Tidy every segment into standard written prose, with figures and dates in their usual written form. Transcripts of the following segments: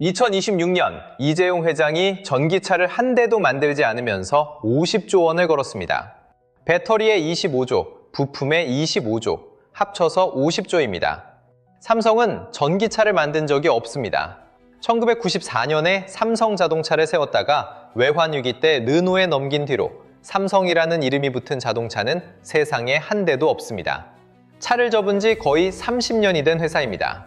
2026년 이재용 회장이 전기차를 한 대도 만들지 않으면서 50조 원을 걸었습니다. 배터리에 25조, 부품에 25조, 합쳐서 50조입니다. 삼성은 전기차를 만든 적이 없습니다. 1994년에 삼성자동차를 세웠다가 외환위기 때 르노에 넘긴 뒤로 삼성이라는 이름이 붙은 자동차는 세상에 한 대도 없습니다. 차를 접은 지 거의 30년이 된 회사입니다.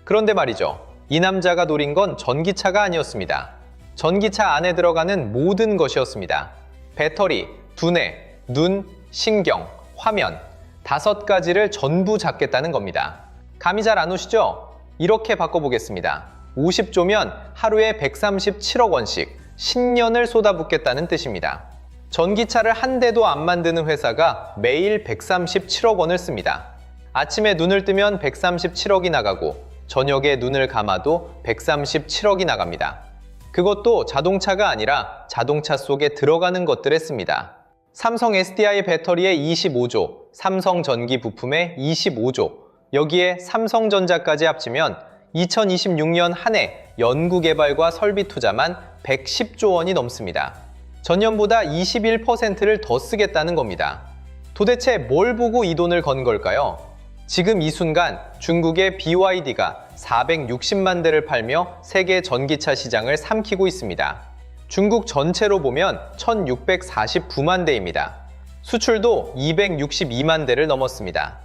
그런데 말이죠. 이 남자가 노린 건 전기차가 아니었습니다. 전기차 안에 들어가는 모든 것이었습니다. 배터리, 두뇌, 눈, 신경, 화면 5가지를 전부 잡겠다는 겁니다. 감이 잘 안 오시죠? 이렇게 바꿔보겠습니다. 50조면 하루에 137억 원씩 10년을 쏟아붓겠다는 뜻입니다. 전기차를 한 대도 안 만드는 회사가 매일 137억 원을 씁니다. 아침에 눈을 뜨면 137억이 나가고 저녁에 눈을 감아도 137억이 나갑니다. 그것도 자동차가 아니라 자동차 속에 들어가는 것들에 씁니다. 삼성 SDI 배터리에 25조, 삼성 전기 부품에 25조, 여기에 삼성전자까지 합치면 2026년 한 해 연구개발과 설비 투자만 110조 원이 넘습니다. 전년보다 21%를 더 쓰겠다는 겁니다. 도대체 뭘 보고 이 돈을 건 걸까요? 지금 이 순간 중국의 BYD가 460만 대를 팔며 세계 전기차 시장을 삼키고 있습니다. 중국 전체로 보면 1649만 대입니다. 수출도 262만 대를 넘었습니다.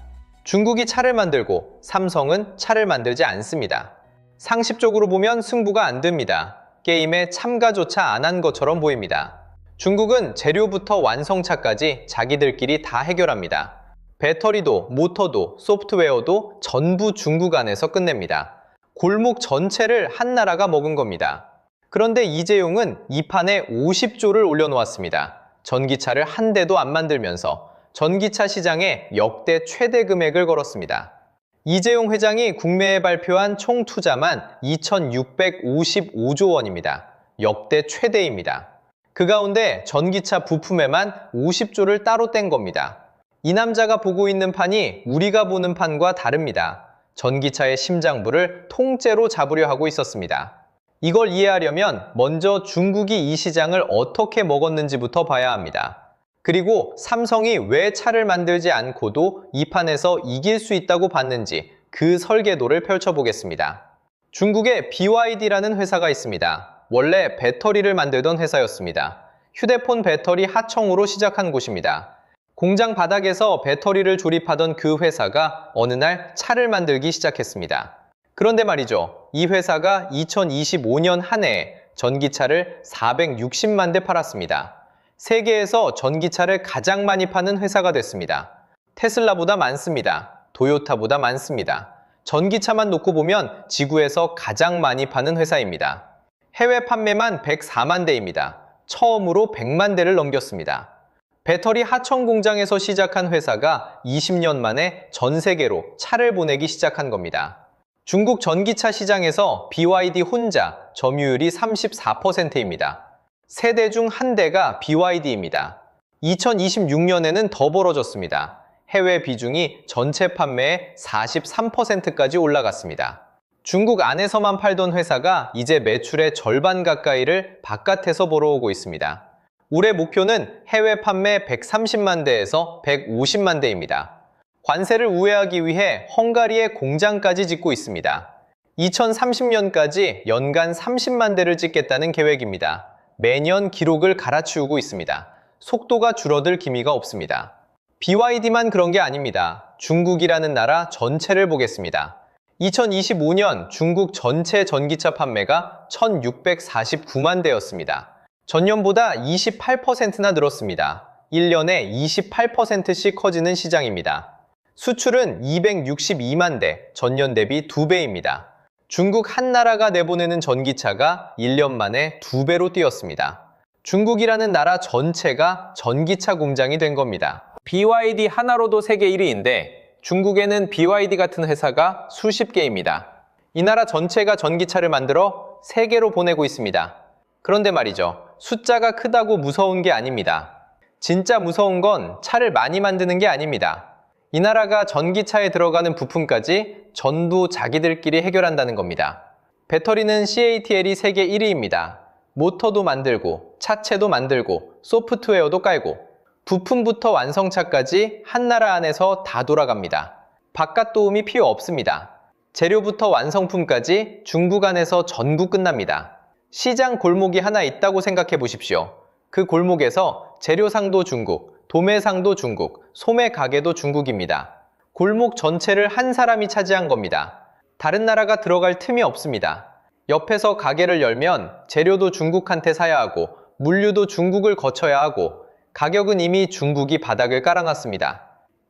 중국이 차를 만들고 삼성은 차를 만들지 않습니다. 상식적으로 보면 승부가 안 됩니다. 게임에 참가조차 안 한 것처럼 보입니다. 중국은 재료부터 완성차까지 자기들끼리 다 해결합니다. 배터리도, 모터도, 소프트웨어도 전부 중국 안에서 끝냅니다. 골목 전체를 한 나라가 먹은 겁니다. 그런데 이재용은 이 판에 50조를 올려놓았습니다. 전기차를 한 대도 안 만들면서 전기차 시장에 역대 최대 금액을 걸었습니다. 이재용 회장이 국내에 발표한 총 투자만 2,655조 원입니다. 역대 최대입니다. 그 가운데 전기차 부품에만 50조를 따로 뗀 겁니다. 이 남자가 보고 있는 판이 우리가 보는 판과 다릅니다. 전기차의 심장부를 통째로 잡으려 하고 있었습니다. 이걸 이해하려면 먼저 중국이 이 시장을 어떻게 먹었는지부터 봐야 합니다. 그리고 삼성이 왜 차를 만들지 않고도 이 판에서 이길 수 있다고 봤는지 그 설계도를 펼쳐보겠습니다. 중국에 BYD라는 회사가 있습니다. 원래 배터리를 만들던 회사였습니다. 휴대폰 배터리 하청으로 시작한 곳입니다. 공장 바닥에서 배터리를 조립하던 그 회사가 어느 날 차를 만들기 시작했습니다. 그런데 말이죠. 이 회사가 2025년 한 해에 전기차를 460만 대 팔았습니다. 세계에서 전기차를 가장 많이 파는 회사가 됐습니다. 테슬라보다 많습니다. 도요타보다 많습니다. 전기차만 놓고 보면 지구에서 가장 많이 파는 회사입니다. 해외 판매만 104만 대입니다. 처음으로 100만 대를 넘겼습니다. 배터리 하청 공장에서 시작한 회사가 20년 만에 전 세계로 차를 보내기 시작한 겁니다. 중국 전기차 시장에서 BYD 혼자 점유율이 34%입니다. 3대 중 1대가 BYD입니다. 2026년에는 더 벌어졌습니다. 해외 비중이 전체 판매의 43%까지 올라갔습니다. 중국 안에서만 팔던 회사가 이제 매출의 절반 가까이를 바깥에서 벌어오고 있습니다. 올해 목표는 해외 판매 130만 대에서 150만 대입니다. 관세를 우회하기 위해 헝가리에 공장까지 짓고 있습니다. 2030년까지 연간 30만 대를 찍겠다는 계획입니다. 매년 기록을 갈아치우고 있습니다. 속도가 줄어들 기미가 없습니다. BYD만 그런 게 아닙니다. 중국이라는 나라 전체를 보겠습니다. 2025년 중국 전체 전기차 판매가 1,649만 대였습니다. 전년보다 28%나 늘었습니다. 1년에 28%씩 커지는 시장입니다. 수출은 262만 대, 전년 대비 2배입니다. 중국 한 나라가 내보내는 전기차가 1년 만에 2배로 뛰었습니다. 중국이라는 나라 전체가 전기차 공장이 된 겁니다. BYD 하나로도 세계 1위인데 중국에는 BYD 같은 회사가 수십 개입니다. 이 나라 전체가 전기차를 만들어 세계로 보내고 있습니다. 그런데 말이죠. 숫자가 크다고 무서운 게 아닙니다. 진짜 무서운 건 차를 많이 만드는 게 아닙니다. 이 나라가 전기차에 들어가는 부품까지 전부 자기들끼리 해결한다는 겁니다. 배터리는 CATL이 세계 1위입니다. 모터도 만들고, 차체도 만들고, 소프트웨어도 깔고, 부품부터 완성차까지 한 나라 안에서 다 돌아갑니다. 바깥 도움이 필요 없습니다. 재료부터 완성품까지 중국 안에서 전부 끝납니다. 시장 골목이 하나 있다고 생각해 보십시오. 그 골목에서 재료상도 중국, 도매상도 중국, 소매 가게도 중국입니다. 골목 전체를 한 사람이 차지한 겁니다. 다른 나라가 들어갈 틈이 없습니다. 옆에서 가게를 열면 재료도 중국한테 사야 하고 물류도 중국을 거쳐야 하고 가격은 이미 중국이 바닥을 깔아놨습니다.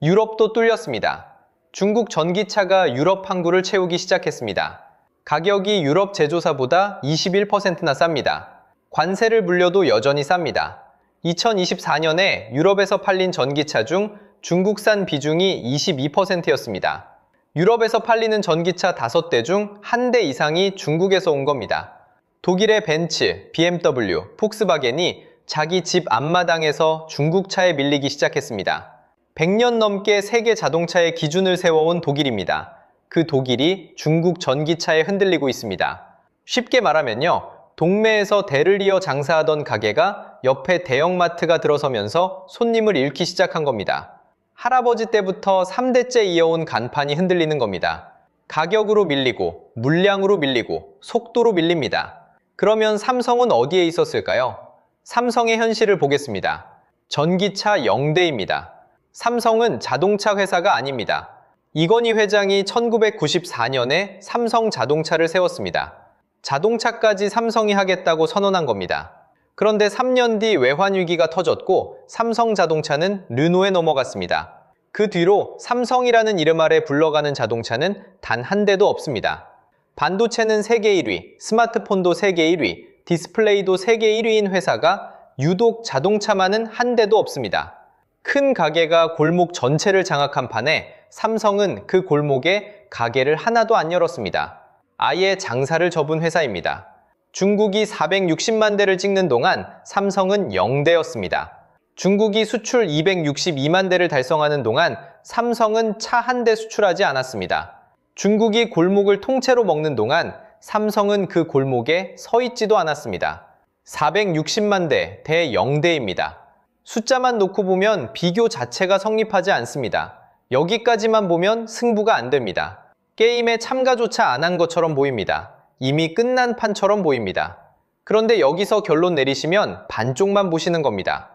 유럽도 뚫렸습니다. 중국 전기차가 유럽 항구를 채우기 시작했습니다. 가격이 유럽 제조사보다 21%나 쌉니다. 관세를 물려도 여전히 쌉니다. 2024년에 유럽에서 팔린 전기차 중 중국산 비중이 22%였습니다. 유럽에서 팔리는 전기차 5대 중 1대 이상이 중국에서 온 겁니다. 독일의 벤츠, BMW, 폭스바겐이 자기 집 앞마당에서 중국차에 밀리기 시작했습니다. 100년 넘게 세계 자동차의 기준을 세워온 독일입니다. 그 독일이 중국 전기차에 흔들리고 있습니다. 쉽게 말하면요, 동매에서 대를 이어 장사하던 가게가 옆에 대형마트가 들어서면서 손님을 잃기 시작한 겁니다. 할아버지 때부터 3대째 이어온 간판이 흔들리는 겁니다. 가격으로 밀리고, 물량으로 밀리고, 속도로 밀립니다. 그러면 삼성은 어디에 있었을까요? 삼성의 현실을 보겠습니다. 전기차 0대입니다. 삼성은 자동차 회사가 아닙니다. 이건희 회장이 1994년에 삼성 자동차를 세웠습니다. 자동차까지 삼성이 하겠다고 선언한 겁니다. 그런데 3년 뒤 외환위기가 터졌고 삼성 자동차는 르노에 넘어갔습니다. 그 뒤로 삼성이라는 이름 아래 불러가는 자동차는 단 한 대도 없습니다. 반도체는 세계 1위, 스마트폰도 세계 1위, 디스플레이도 세계 1위인 회사가 유독 자동차만은 한 대도 없습니다. 큰 가게가 골목 전체를 장악한 판에 삼성은 그 골목에 가게를 하나도 안 열었습니다. 아예 장사를 접은 회사입니다. 중국이 460만 대를 찍는 동안 삼성은 0대였습니다. 중국이 수출 262만 대를 달성하는 동안 삼성은 차 한 대 수출하지 않았습니다. 중국이 골목을 통째로 먹는 동안 삼성은 그 골목에 서 있지도 않았습니다. 460만 대 대 0대입니다. 숫자만 놓고 보면 비교 자체가 성립하지 않습니다. 여기까지만 보면 승부가 안 됩니다. 게임에 참가조차 안 한 것처럼 보입니다. 이미 끝난 판처럼 보입니다. 그런데 여기서 결론 내리시면 반쪽만 보시는 겁니다.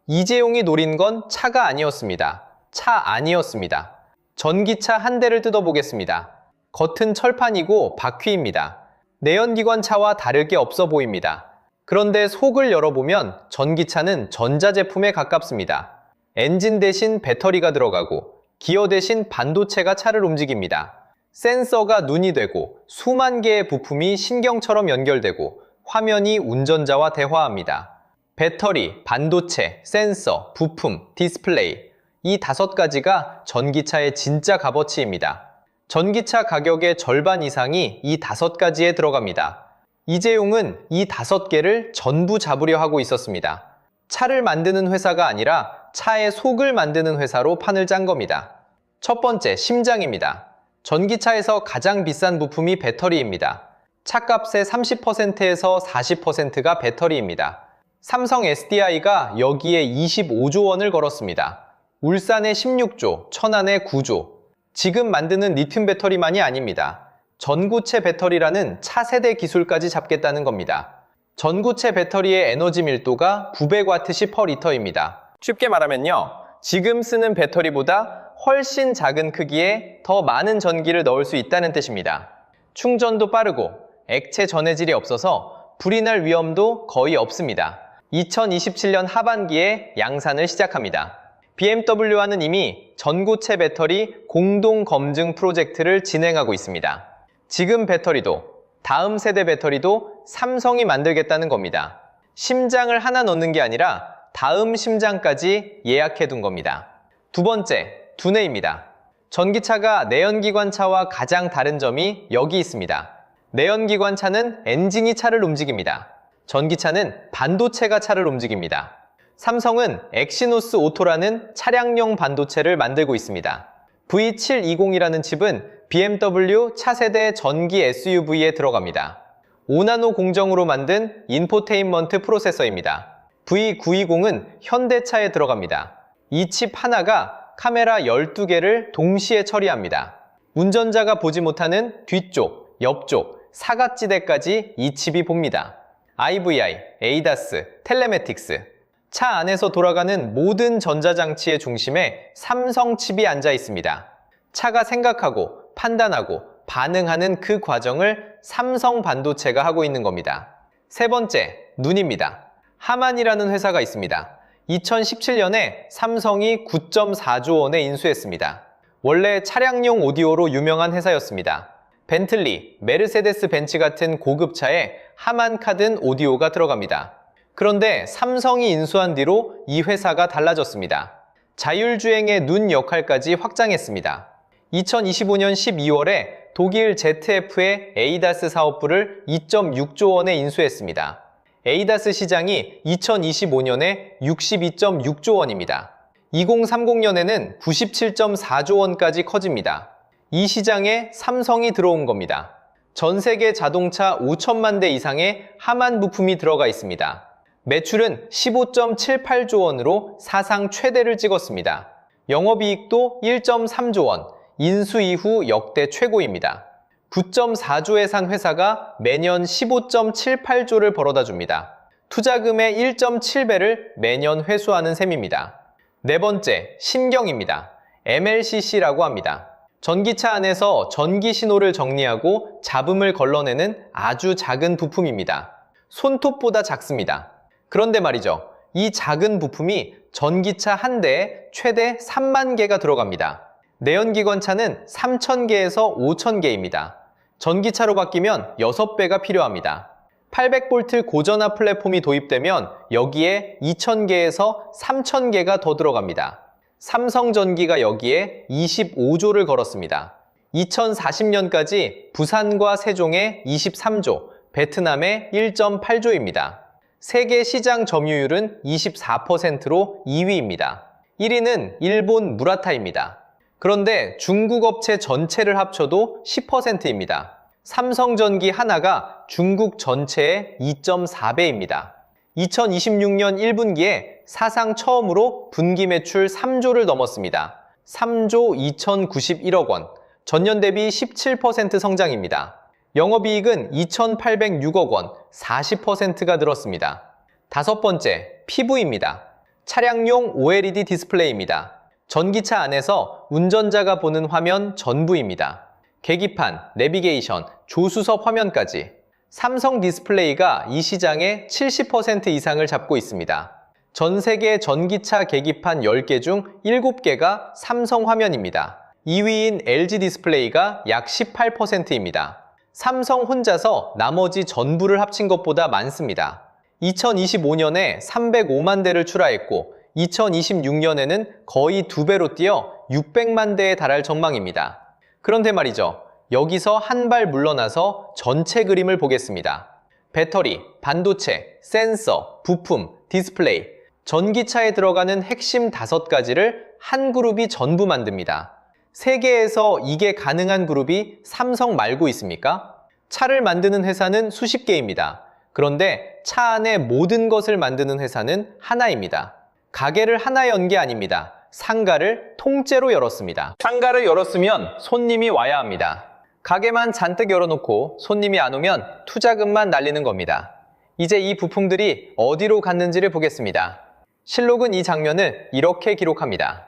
이재용이 노린 건 차가 아니었습니다. 차 아니었습니다. 전기차 한 대를 뜯어보겠습니다. 겉은 철판이고 바퀴입니다. 내연기관차와 다를 게 없어 보입니다. 그런데 속을 열어보면 전기차는 전자제품에 가깝습니다. 엔진 대신 배터리가 들어가고 기어 대신 반도체가 차를 움직입니다. 센서가 눈이 되고 수만 개의 부품이 신경처럼 연결되고 화면이 운전자와 대화합니다. 배터리, 반도체, 센서, 부품, 디스플레이 이 5가지가 전기차의 진짜 값어치입니다. 전기차 가격의 절반 이상이 이 5가지에 들어갑니다. 이재용은 이 5개를 전부 잡으려 하고 있었습니다. 차를 만드는 회사가 아니라 차의 속을 만드는 회사로 판을 짠 겁니다. 첫 번째, 심장입니다. 전기차에서 가장 비싼 부품이 배터리입니다. 차값의 30%에서 40%가 배터리입니다. 삼성 SDI가 여기에 25조 원을 걸었습니다. 울산에 16조, 천안에 9조. 지금 만드는 리튬 배터리만이 아닙니다. 전구체 배터리라는 차세대 기술까지 잡겠다는 겁니다. 전구체 배터리의 에너지 밀도가 900W/L입니다. 쉽게 말하면요, 지금 쓰는 배터리보다 훨씬 작은 크기에 더 많은 전기를 넣을 수 있다는 뜻입니다. 충전도 빠르고 액체 전해질이 없어서 불이 날 위험도 거의 없습니다. 2027년 하반기에 양산을 시작합니다. BMW와는 이미 전고체 배터리 공동 검증 프로젝트를 진행하고 있습니다. 지금 배터리도 다음 세대 배터리도 삼성이 만들겠다는 겁니다. 심장을 하나 넣는 게 아니라 다음 심장까지 예약해 둔 겁니다. 두 번째, 두뇌입니다. 전기차가 내연기관차와 가장 다른 점이 여기 있습니다. 내연기관차는 엔진이 차를 움직입니다. 전기차는 반도체가 차를 움직입니다. 삼성은 엑시노스 오토라는 차량용 반도체를 만들고 있습니다. V720이라는 칩은 BMW 차세대 전기 SUV에 들어갑니다. 5나노 공정으로 만든 인포테인먼트 프로세서입니다. V920은 현대차에 들어갑니다. 이 칩 하나가 카메라 12개를 동시에 처리합니다. 운전자가 보지 못하는 뒤쪽, 옆쪽, 사각지대까지 이 칩이 봅니다. IVI, ADAS, 텔레매틱스. 차 안에서 돌아가는 모든 전자장치의 중심에 삼성 칩이 앉아 있습니다. 차가 생각하고 판단하고 반응하는 그 과정을 삼성 반도체가 하고 있는 겁니다. 세 번째, 눈입니다. 하만이라는 회사가 있습니다. 2017년에 삼성이 9.4조 원에 인수했습니다. 원래 차량용 오디오로 유명한 회사였습니다. 벤틀리, 메르세데스 벤츠 같은 고급차에 하만 카든 오디오가 들어갑니다. 그런데 삼성이 인수한 뒤로 이 회사가 달라졌습니다. 자율주행의 눈 역할까지 확장했습니다. 2025년 12월에 독일 ZF의 ADAS 사업부를 2.6조 원에 인수했습니다. ADAS 시장이 2025년에 62.6조 원입니다. 2030년에는 97.4조 원까지 커집니다. 이 시장에 삼성이 들어온 겁니다. 전 세계 자동차 5천만 대 이상의 하만 부품이 들어가 있습니다. 매출은 15.78조 원으로 사상 최대를 찍었습니다. 영업이익도 1.3조 원, 인수 이후 역대 최고입니다. 9.4조에 산 회사가 매년 15.78조를 벌어다 줍니다. 투자금의 1.7배를 매년 회수하는 셈입니다. 네 번째, 신경입니다. MLCC라고 합니다. 전기차 안에서 전기 신호를 정리하고 잡음을 걸러내는 아주 작은 부품입니다. 손톱보다 작습니다. 그런데 말이죠. 이 작은 부품이 전기차 한 대에 최대 3만 개가 들어갑니다. 내연기관차는 3,000개에서 5,000개입니다. 전기차로 바뀌면 6배가 필요합니다. 800V 고전화 플랫폼이 도입되면 여기에 2,000개에서 3,000개가 더 들어갑니다. 삼성전기가 여기에 25조를 걸었습니다. 2040년까지 부산과 세종에 23조, 베트남에 1.8조입니다. 세계 시장 점유율은 24%로 2위입니다. 1위는 일본 무라타입니다. 그런데 중국 업체 전체를 합쳐도 10%입니다. 삼성전기 하나가 중국 전체의 2.4배입니다. 2026년 1분기에 사상 처음으로 분기 매출 3조를 넘었습니다. 3조 2,091억 원, 전년 대비 17% 성장입니다. 영업이익은 2,806억 원, 40%가 늘었습니다. 다섯 번째, PV입니다. 차량용 OLED 디스플레이입니다. 전기차 안에서 운전자가 보는 화면 전부입니다. 계기판, 내비게이션, 조수석 화면까지. 삼성 디스플레이가 이 시장의 70% 이상을 잡고 있습니다. 전 세계 전기차 계기판 10개 중 7개가 삼성 화면입니다. 2위인 LG 디스플레이가 약 18%입니다. 삼성 혼자서 나머지 전부를 합친 것보다 많습니다. 2025년에 305만 대를 출하했고 2026년에는 거의 2배로 뛰어 600만 대에 달할 전망입니다. 그런데 말이죠. 여기서 한 발 물러나서 전체 그림을 보겠습니다. 배터리, 반도체, 센서, 부품, 디스플레이, 전기차에 들어가는 핵심 5가지를 한 그룹이 전부 만듭니다. 세계에서 이게 가능한 그룹이 삼성 말고 있습니까? 차를 만드는 회사는 수십 개입니다. 그런데 차 안에 모든 것을 만드는 회사는 하나입니다. 가게를 하나 연 게 아닙니다. 상가를 통째로 열었습니다. 상가를 열었으면 손님이 와야 합니다. 가게만 잔뜩 열어놓고 손님이 안 오면 투자금만 날리는 겁니다. 이제 이 부품들이 어디로 갔는지를 보겠습니다. 실록은 이 장면을 이렇게 기록합니다.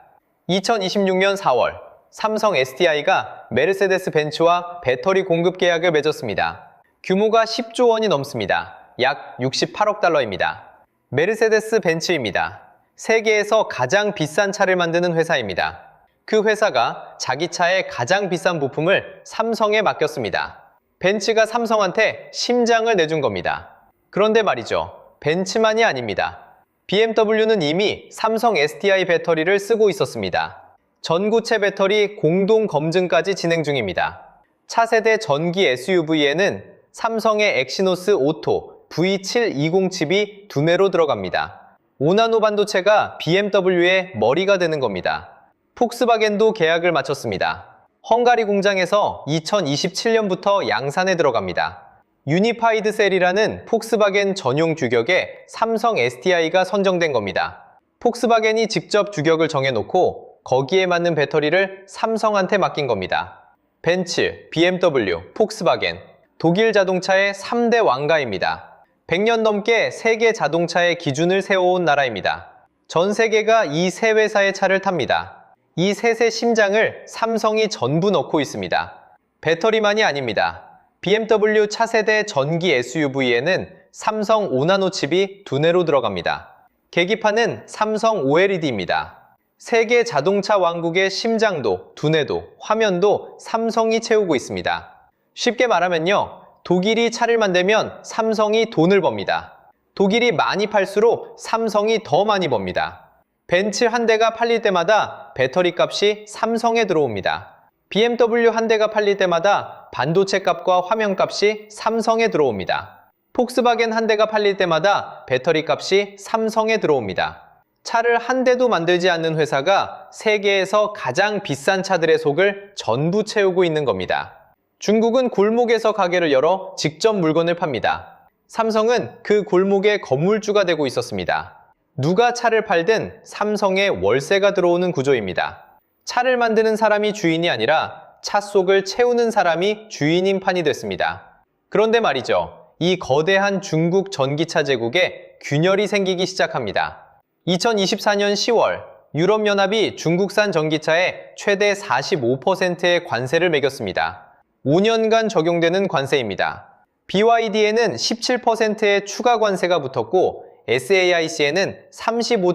2026년 4월, 삼성 SDI가 메르세데스 벤츠와 배터리 공급 계약을 맺었습니다. 규모가 10조 원이 넘습니다. 약 68억 달러입니다. 메르세데스 벤츠입니다. 세계에서 가장 비싼 차를 만드는 회사입니다. 그 회사가 자기 차의 가장 비싼 부품을 삼성에 맡겼습니다. 벤츠가 삼성한테 심장을 내준 겁니다. 그런데 말이죠. 벤츠만이 아닙니다. BMW는 이미 삼성 SDI 배터리를 쓰고 있었습니다. 전구체 배터리 공동 검증까지 진행 중입니다. 차세대 전기 SUV에는 삼성의 엑시노스 오토 V720 칩이 두뇌로 들어갑니다. 5나노 반도체가 BMW의 머리가 되는 겁니다. 폭스바겐도 계약을 마쳤습니다. 헝가리 공장에서 2027년부터 양산에 들어갑니다. 유니파이드 셀이라는 폭스바겐 전용 규격에 삼성 SDI가 선정된 겁니다. 폭스바겐이 직접 규격을 정해놓고 거기에 맞는 배터리를 삼성한테 맡긴 겁니다. 벤츠, BMW, 폭스바겐, 독일 자동차의 3대 왕가입니다. 100년 넘게 세계 자동차의 기준을 세워온 나라입니다. 전 세계가 이 세 회사의 차를 탑니다. 이 셋의 심장을 삼성이 전부 넣고 있습니다. 배터리만이 아닙니다. BMW 차세대 전기 SUV에는 삼성 5나노 칩이 두뇌로 들어갑니다. 계기판은 삼성 OLED입니다. 세계 자동차 왕국의 심장도, 두뇌도, 화면도 삼성이 채우고 있습니다. 쉽게 말하면요, 독일이 차를 만들면 삼성이 돈을 법니다. 독일이 많이 팔수록 삼성이 더 많이 법니다. 벤츠 한 대가 팔릴 때마다 배터리 값이 삼성에 들어옵니다. BMW 한 대가 팔릴 때마다 반도체 값과 화면 값이 삼성에 들어옵니다. 폭스바겐 한 대가 팔릴 때마다 배터리 값이 삼성에 들어옵니다. 차를 한 대도 만들지 않는 회사가 세계에서 가장 비싼 차들의 속을 전부 채우고 있는 겁니다. 중국은 골목에서 가게를 열어 직접 물건을 팝니다. 삼성은 그 골목의 건물주가 되고 있었습니다. 누가 차를 팔든 삼성에 월세가 들어오는 구조입니다. 차를 만드는 사람이 주인이 아니라 차 속을 채우는 사람이 주인인 판이 됐습니다. 그런데 말이죠. 이 거대한 중국 전기차 제국에 균열이 생기기 시작합니다. 2024년 10월 유럽연합이 중국산 전기차에 최대 45%의 관세를 매겼습니다. 5년간 적용되는 관세입니다. BYD에는 17%의 추가 관세가 붙었고 SAIC에는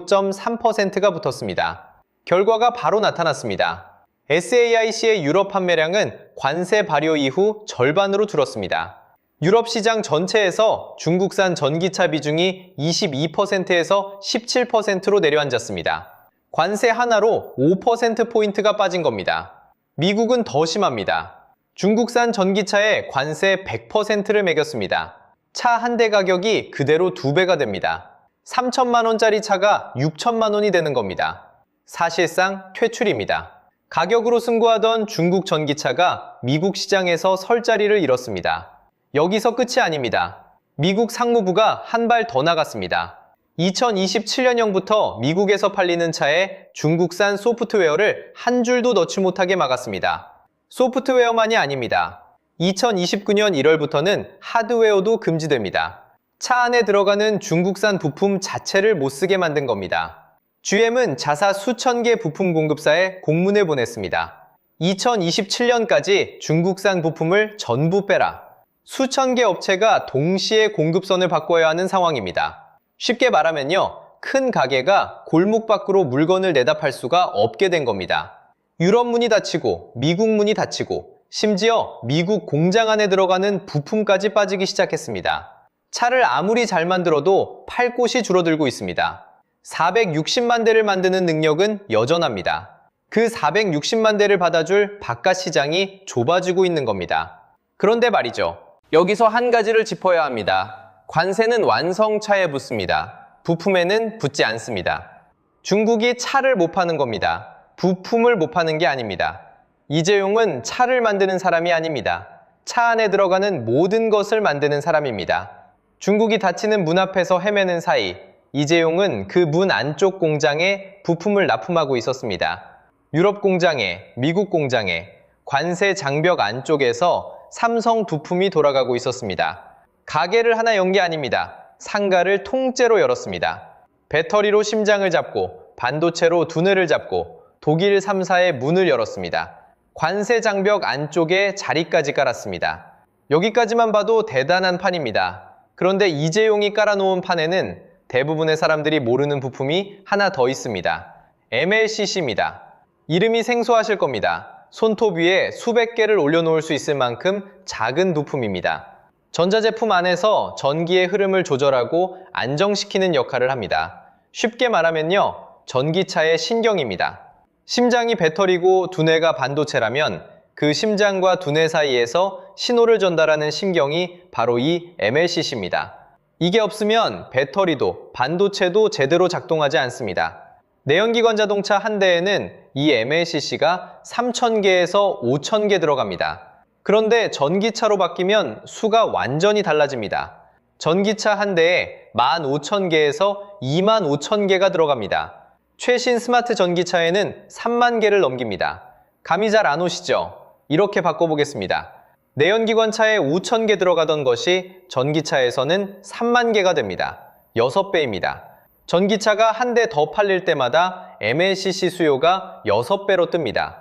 35.3%가 붙었습니다. 결과가 바로 나타났습니다. SAIC의 유럽 판매량은 관세 발효 이후 절반으로 줄었습니다. 유럽 시장 전체에서 중국산 전기차 비중이 22%에서 17%로 내려앉았습니다. 관세 하나로 5%포인트가 빠진 겁니다. 미국은 더 심합니다. 중국산 전기차에 관세 100%를 매겼습니다. 차 한 대 가격이 그대로 2배가 됩니다. 3천만 원짜리 차가 6천만 원이 되는 겁니다. 사실상 퇴출입니다. 가격으로 승부하던 중국 전기차가 미국 시장에서 설 자리를 잃었습니다. 여기서 끝이 아닙니다. 미국 상무부가 한 발 더 나갔습니다. 2027년형부터 미국에서 팔리는 차에 중국산 소프트웨어를 한 줄도 넣지 못하게 막았습니다. 소프트웨어만이 아닙니다. 2029년 1월부터는 하드웨어도 금지됩니다. 차 안에 들어가는 중국산 부품 자체를 못 쓰게 만든 겁니다. GM은 자사 수천 개 부품 공급사에 공문을 보냈습니다. 2027년까지 중국산 부품을 전부 빼라. 수천 개 업체가 동시에 공급선을 바꿔야 하는 상황입니다. 쉽게 말하면요, 큰 가게가 골목 밖으로 물건을 내다 팔 수가 없게 된 겁니다. 유럽 문이 닫히고 미국 문이 닫히고 심지어 미국 공장 안에 들어가는 부품까지 빠지기 시작했습니다. 차를 아무리 잘 만들어도 팔 곳이 줄어들고 있습니다. 460만 대를 만드는 능력은 여전합니다. 그 460만 대를 받아줄 바깥 시장이 좁아지고 있는 겁니다. 그런데 말이죠. 여기서 한 가지를 짚어야 합니다. 관세는 완성차에 붙습니다. 부품에는 붙지 않습니다. 중국이 차를 못 파는 겁니다. 부품을 못 파는 게 아닙니다. 이재용은 차를 만드는 사람이 아닙니다. 차 안에 들어가는 모든 것을 만드는 사람입니다. 중국이 닫히는 문 앞에서 헤매는 사이 이재용은 그 문 안쪽 공장에 부품을 납품하고 있었습니다. 유럽 공장에, 미국 공장에, 관세 장벽 안쪽에서 삼성 부품이 돌아가고 있었습니다. 가게를 하나 연 게 아닙니다. 상가를 통째로 열었습니다. 배터리로 심장을 잡고 반도체로 두뇌를 잡고 독일 3사의 문을 열었습니다. 관세 장벽 안쪽에 자리까지 깔았습니다. 여기까지만 봐도 대단한 판입니다. 그런데 이재용이 깔아놓은 판에는 대부분의 사람들이 모르는 부품이 하나 더 있습니다. MLCC입니다. 이름이 생소하실 겁니다. 손톱 위에 수백 개를 올려놓을 수 있을 만큼 작은 부품입니다. 전자제품 안에서 전기의 흐름을 조절하고 안정시키는 역할을 합니다. 쉽게 말하면요, 전기차의 신경입니다. 심장이 배터리고 두뇌가 반도체라면 그 심장과 두뇌 사이에서 신호를 전달하는 신경이 바로 이 MLCC입니다. 이게 없으면 배터리도 반도체도 제대로 작동하지 않습니다. 내연기관 자동차 한 대에는 이 MLCC가 3,000개에서 5,000개 들어갑니다. 그런데 전기차로 바뀌면 수가 완전히 달라집니다. 전기차 한 대에 15,000개에서 25,000개가 들어갑니다. 최신 스마트 전기차에는 3만 개를 넘깁니다. 감이 잘 안 오시죠? 이렇게 바꿔보겠습니다. 내연기관차에 5,000개 들어가던 것이 전기차에서는 3만 개가 됩니다. 6배입니다. 전기차가 한 대 더 팔릴 때마다 MLCC 수요가 6배로 뜹니다.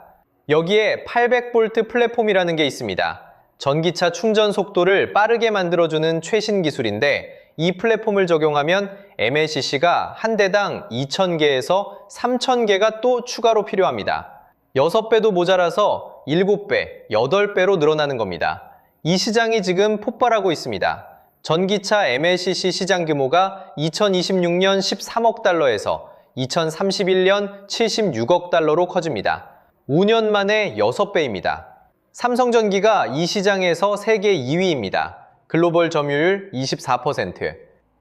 여기에 800V 플랫폼이라는 게 있습니다. 전기차 충전 속도를 빠르게 만들어주는 최신 기술인데 이 플랫폼을 적용하면 MLCC가 한 대당 2,000개에서 3,000개가 또 추가로 필요합니다. 6배도 모자라서 7배, 8배로 늘어나는 겁니다. 이 시장이 지금 폭발하고 있습니다. 전기차 MLCC 시장 규모가 2026년 13억 달러에서 2031년 76억 달러로 커집니다. 5년 만에 6배입니다. 삼성전기가 이 시장에서 세계 2위입니다. 글로벌 점유율 24%.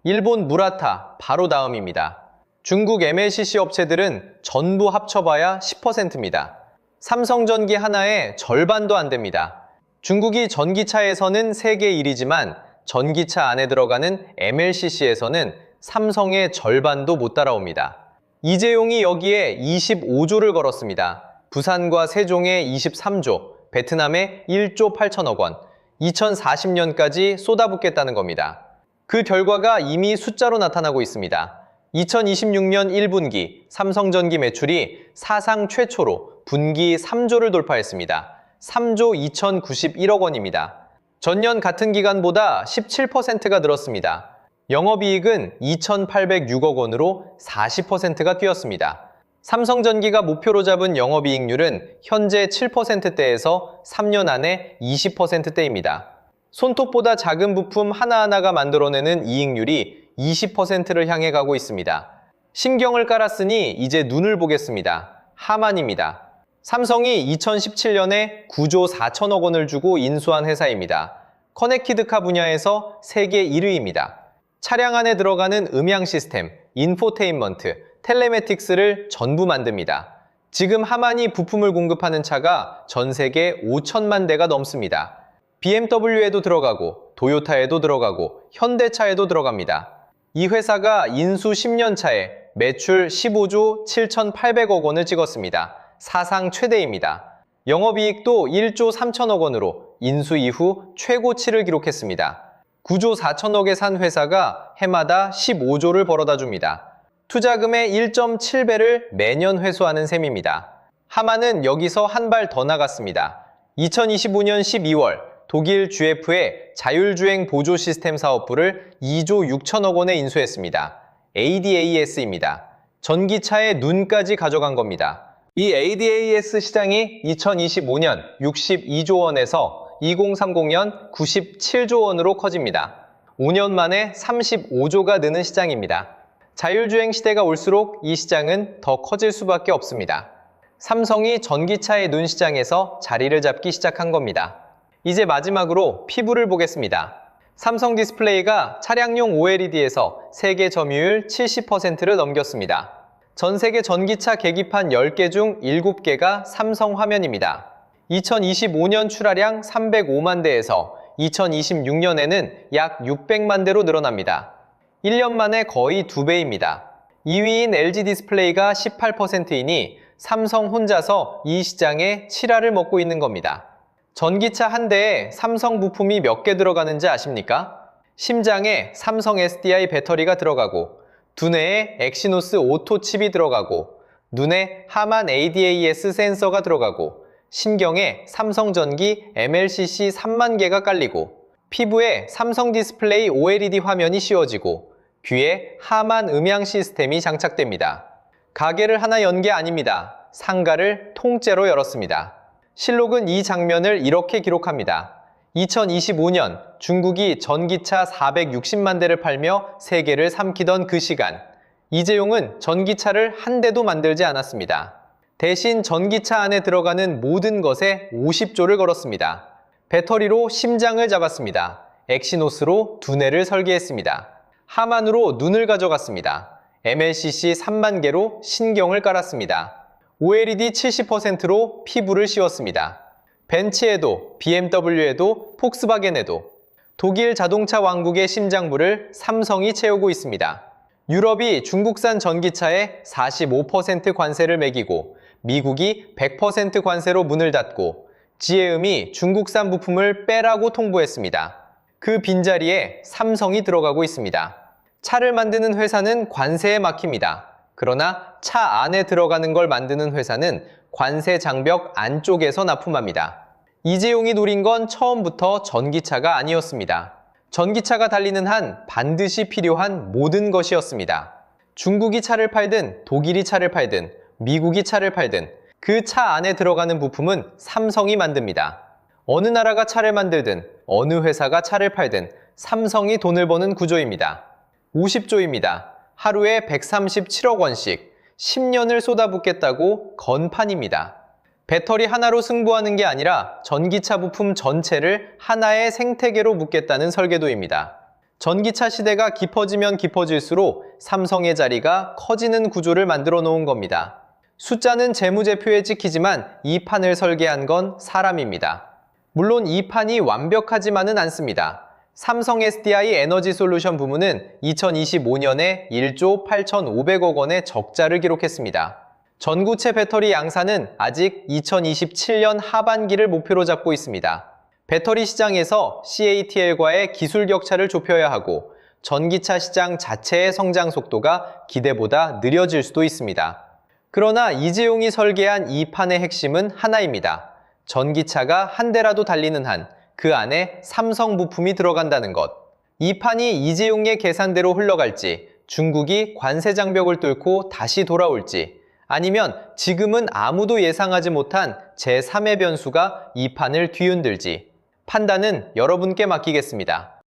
일본 무라타 바로 다음입니다. 중국 MLCC 업체들은 전부 합쳐봐야 10%입니다. 삼성전기 하나의 절반도 안 됩니다. 중국이 전기차에서는 세계 1위지만 전기차 안에 들어가는 MLCC에서는 삼성의 절반도 못 따라옵니다. 이재용이 여기에 25조를 걸었습니다. 부산과 세종에 23조, 베트남에 1조 8천억 원, 2040년까지 쏟아붓겠다는 겁니다. 그 결과가 이미 숫자로 나타나고 있습니다. 2026년 1분기 삼성전기 매출이 사상 최초로 분기 3조를 돌파했습니다. 3조 2,091억 원입니다. 전년 같은 기간보다 17%가 늘었습니다. 영업이익은 2,806억 원으로 40%가 뛰었습니다. 삼성전기가 목표로 잡은 영업이익률은 현재 7%대에서 3년 안에 20%대입니다. 손톱보다 작은 부품 하나하나가 만들어내는 이익률이 20%를 향해 가고 있습니다. 신경을 깔았으니 이제 눈을 보겠습니다. 하만입니다. 삼성이 2017년에 9조 4천억 원을 주고 인수한 회사입니다. 커넥티드카 분야에서 세계 1위입니다. 차량 안에 들어가는 음향 시스템, 인포테인먼트, 텔레매틱스를 전부 만듭니다. 지금 하만이 부품을 공급하는 차가 전 세계 5천만 대가 넘습니다. BMW에도 들어가고 도요타에도 들어가고 현대차에도 들어갑니다. 이 회사가 인수 10년 차에 매출 15조 7,800억 원을 찍었습니다. 사상 최대입니다. 영업이익도 1조 3천억 원으로 인수 이후 최고치를 기록했습니다. 9조 4천억에 산 회사가 해마다 15조를 벌어다 줍니다. 투자금의 1.7배를 매년 회수하는 셈입니다. 하만은 여기서 한 발 더 나갔습니다. 2025년 12월 독일 GF의 자율주행 보조 시스템 사업부를 2조 6천억 원에 인수했습니다. ADAS입니다. 전기차의 눈까지 가져간 겁니다. 이 ADAS 시장이 2025년 62조 원에서 2030년 97조 원으로 커집니다. 5년 만에 35조가 느는 시장입니다. 자율주행 시대가 올수록 이 시장은 더 커질 수밖에 없습니다. 삼성이 전기차의 눈 시장에서 자리를 잡기 시작한 겁니다. 이제 마지막으로 피부를 보겠습니다. 삼성 디스플레이가 차량용 OLED에서 세계 점유율 70%를 넘겼습니다. 전 세계 전기차 계기판 10개 중 7개가 삼성 화면입니다. 2025년 출하량 305만 대에서 2026년에는 약 600만 대로 늘어납니다. 1년 만에 거의 2배입니다. 2위인 LG 디스플레이가 18%이니 삼성 혼자서 이 시장에 7할을 먹고 있는 겁니다. 전기차 한 대에 삼성 부품이 몇 개 들어가는지 아십니까? 심장에 삼성 SDI 배터리가 들어가고, 두뇌에 엑시노스 오토 칩이 들어가고, 눈에 하만 ADAS 센서가 들어가고, 신경에 삼성전기 MLCC 3만 개가 깔리고, 피부에 삼성 디스플레이 OLED 화면이 씌워지고, 귀에 하만 음향 시스템이 장착됩니다. 가게를 하나 연 게 아닙니다. 상가를 통째로 열었습니다. 실록은 이 장면을 이렇게 기록합니다. 2025년 중국이 전기차 460만 대를 팔며 세계를 삼키던 그 시간, 이재용은 전기차를 한 대도 만들지 않았습니다. 대신 전기차 안에 들어가는 모든 것에 50조를 걸었습니다. 배터리로 심장을 잡았습니다. 엑시노스로 두뇌를 설계했습니다. 하만으로 눈을 가져갔습니다. MLCC 3만 개로 신경을 깔았습니다. OLED 70%로 피부를 씌웠습니다. 벤츠에도, BMW에도, 폭스바겐에도 독일 자동차 왕국의 심장부를 삼성이 채우고 있습니다. 유럽이 중국산 전기차에 45% 관세를 매기고 미국이 100% 관세로 문을 닫고 지해음이 중국산 부품을 빼라고 통보했습니다. 그 빈자리에 삼성이 들어가고 있습니다. 차를 만드는 회사는 관세에 막힙니다. 그러나 차 안에 들어가는 걸 만드는 회사는 관세 장벽 안쪽에서 납품합니다. 이재용이 노린 건 처음부터 전기차가 아니었습니다. 전기차가 달리는 한 반드시 필요한 모든 것이었습니다. 중국이 차를 팔든 독일이 차를 팔든 미국이 차를 팔든 그 차 안에 들어가는 부품은 삼성이 만듭니다. 어느 나라가 차를 만들든 어느 회사가 차를 팔든 삼성이 돈을 버는 구조입니다. 50조입니다. 하루에 137억 원씩 10년을 쏟아붓겠다고 건판입니다. 배터리 하나로 승부하는 게 아니라 전기차 부품 전체를 하나의 생태계로 묶겠다는 설계도입니다. 전기차 시대가 깊어지면 깊어질수록 삼성의 자리가 커지는 구조를 만들어 놓은 겁니다. 숫자는 재무제표에 찍히지만 이 판을 설계한 건 사람입니다. 물론 이 판이 완벽하지만은 않습니다. 삼성 SDI 에너지솔루션 부문은 2025년에 1조 8,500억 원의 적자를 기록했습니다. 전구체 배터리 양산은 아직 2027년 하반기를 목표로 잡고 있습니다. 배터리 시장에서 CATL과의 기술 격차를 좁혀야 하고 전기차 시장 자체의 성장 속도가 기대보다 느려질 수도 있습니다. 그러나 이재용이 설계한 이 판의 핵심은 하나입니다. 전기차가 한 대라도 달리는 한 그 안에 삼성 부품이 들어간다는 것. 이 판이 이재용의 계산대로 흘러갈지, 중국이 관세 장벽을 뚫고 다시 돌아올지, 아니면 지금은 아무도 예상하지 못한 제3의 변수가 이 판을 뒤흔들지, 판단은 여러분께 맡기겠습니다.